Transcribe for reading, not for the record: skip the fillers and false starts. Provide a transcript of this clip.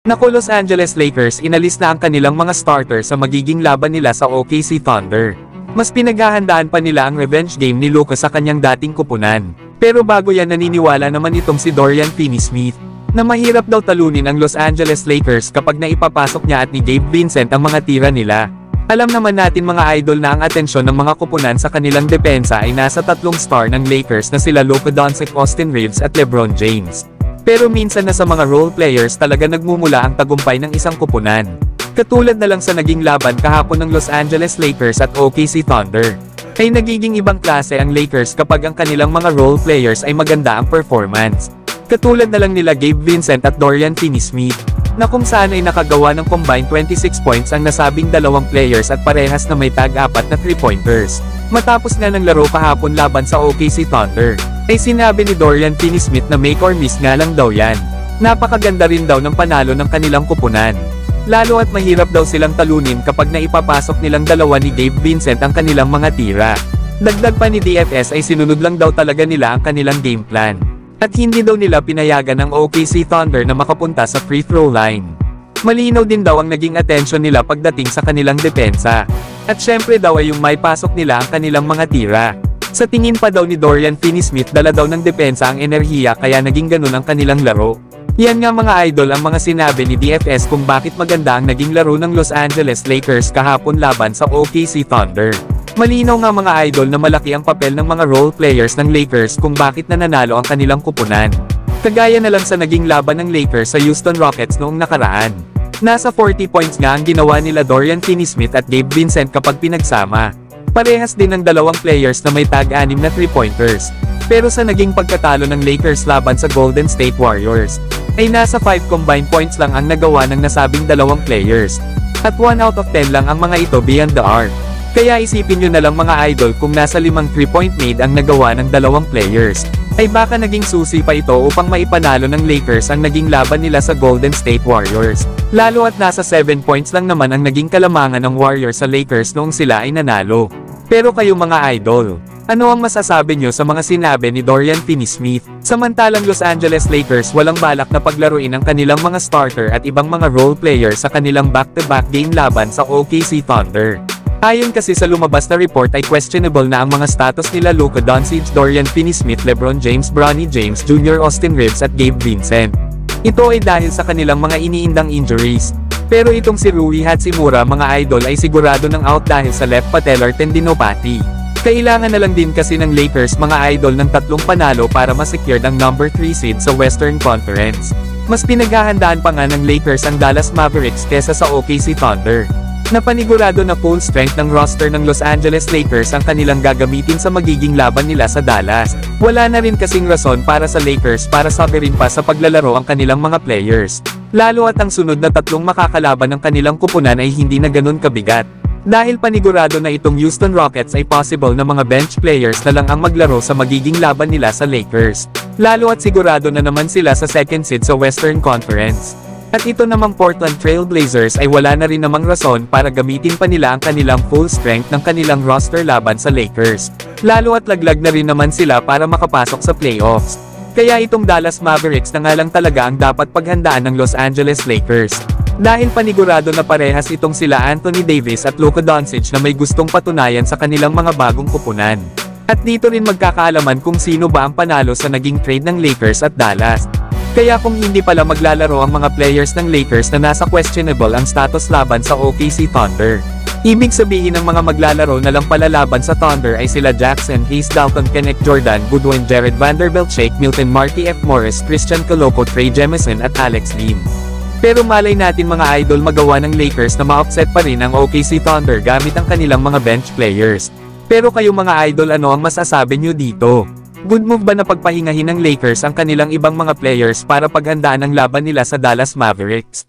Naku Los Angeles Lakers, inalis na ang kanilang mga starter sa magiging laban nila sa OKC Thunder. Mas pinaghahandaan pa nila ang revenge game ni Luka sa kanyang dating kupunan. Pero bago yan, naniniwala naman itong si Dorian Finney-Smith na mahirap daw talunin ang Los Angeles Lakers kapag naipapasok niya at ni Gabe Vincent ang mga tira nila. Alam naman natin mga idol na ang atensyon ng mga kupunan sa kanilang depensa ay nasa tatlong star ng Lakers na sila Luka Doncic, Austin Reeves at LeBron James. Pero minsan na sa mga role players talaga nagmumula ang tagumpay ng isang kupunan. Katulad na lang sa naging laban kahapon ng Los Angeles Lakers at OKC Thunder. Ay nagiging ibang klase ang Lakers kapag ang kanilang mga role players ay maganda ang performance. Katulad na lang nila Gabe Vincent at Dorian Finney-Smith, na kung saan ay nakagawa ng combined 26 points ang nasabing dalawang players at parehas na may tag-apat na 3-pointers. Matapos nga ng laro kahapon laban sa OKC Thunder, ay sinabi ni Dorian Finney-Smith na make or miss nga lang daw yan. Napakaganda rin daw ng panalo ng kanilang kupunan. Lalo at mahirap daw silang talunin kapag naipapasok nilang dalawa ni Gabe Vincent ang kanilang mga tira. Dagdag pa ni DFS ay sinunod lang daw talaga nila ang kanilang game plan. At hindi daw nila pinayagan ang OKC Thunder na makapunta sa free throw line. Malinaw din daw ang naging atensyon nila pagdating sa kanilang depensa. At syempre daw ay yung may pasok nila ang kanilang mga tira. Sa tingin pa daw ni Dorian Finney-Smith, dala daw ng depensa ang enerhiya kaya naging ganun ang kanilang laro. Yan nga mga idol ang mga sinabi ni DFS kung bakit maganda ang naging laro ng Los Angeles Lakers kahapon laban sa OKC Thunder. Malinaw nga mga idol na malaki ang papel ng mga role players ng Lakers kung bakit nananalo ang kanilang kupunan. Kagaya na lang sa naging laban ng Lakers sa Houston Rockets noong nakaraan. Nasa 40 points nga ang ginawa nila Dorian Finney-Smith at Gabe Vincent kapag pinagsama. Parehas din ng dalawang players na may tag-anim na 3-pointers. Pero sa naging pagkatalo ng Lakers laban sa Golden State Warriors, ay nasa 5 combined points lang ang nagawa ng nasabing dalawang players. At 1 out of 10 lang ang mga ito beyond the arc. Kaya isipin nyo na lang mga idol kung nasa 5 3-point made ang nagawa ng dalawang players, ay baka naging susi pa ito upang maipanalo ng Lakers ang naging laban nila sa Golden State Warriors. Lalo at nasa 7 points lang naman ang naging kalamangan ng Warriors sa Lakers noong sila ay nanalo. Pero kayo mga idol, ano ang masasabi nyo sa mga sinabi ni Dorian Finney-Smith? Samantalang Los Angeles Lakers walang balak na paglaruin ang kanilang mga starter at ibang mga role players sa kanilang back-to-back game laban sa OKC Thunder. Ayon kasi sa lumabas na report ay questionable na ang mga status nila Luka Doncic, Dorian Finney-Smith, LeBron James, Bronny James Jr., Austin Reeves at Gabe Vincent. Ito ay dahil sa kanilang mga iniindang injuries. Pero itong si Rui Hachimura mga idol ay sigurado ng out dahil sa left patellar tendinopathy. Kailangan na lang din kasi ng Lakers mga idol ng 3 panalo para ma-secure ang number 3 seed sa Western Conference. Mas pinaghahandaan pa nga ng Lakers ang Dallas Mavericks kesa sa OKC Thunder. Napanigurado na full strength ng roster ng Los Angeles Lakers ang kanilang gagamitin sa magiging laban nila sa Dallas. Wala na rin kasing rason para sa Lakers para sabirin pa sa paglalaro ang kanilang mga players. Lalo at ang sunod na 3 makakalaban ng kanilang kupunan ay hindi na ganun kabigat. Dahil panigurado na itong Houston Rockets ay possible na mga bench players na lang ang maglaro sa magiging laban nila sa Lakers. Lalo at sigurado na naman sila sa second seed sa Western Conference. At ito namang Portland Trail Blazers ay wala na rin namang rason para gamitin pa nila ang kanilang full strength ng kanilang roster laban sa Lakers. Lalo at laglag na rin naman sila para makapasok sa playoffs. Kaya itong Dallas Mavericks na nga lang talaga ang dapat paghandaan ng Los Angeles Lakers. Dahil panigurado na parehas itong sila Anthony Davis at Luka Doncic na may gustong patunayan sa kanilang mga bagong kupunan. At dito rin magkakaalaman kung sino ba ang panalo sa naging trade ng Lakers at Dallas. Kaya kung hindi pala maglalaro ang mga players ng Lakers na nasa questionable ang status laban sa OKC Thunder, ibig sabihin ng mga maglalaro na lang pala laban sa Thunder ay sila Jackson Hayes, Dalton Kenneth, Jordan Goodwin, Jared Vanderbilt, Shake Milton, Markieff F. Morris, Christian Coloco, Trey Jemison at Alex Lim. Pero malay natin mga idol magawa ng Lakers na ma-offset pa rin ang OKC Thunder gamit ang kanilang mga bench players. Pero kayo mga idol, ano ang masasabi nyo dito? Good move ba na pagpahingahin ng Lakers ang kanilang ibang mga players para paghandaan ang laban nila sa Dallas Mavericks?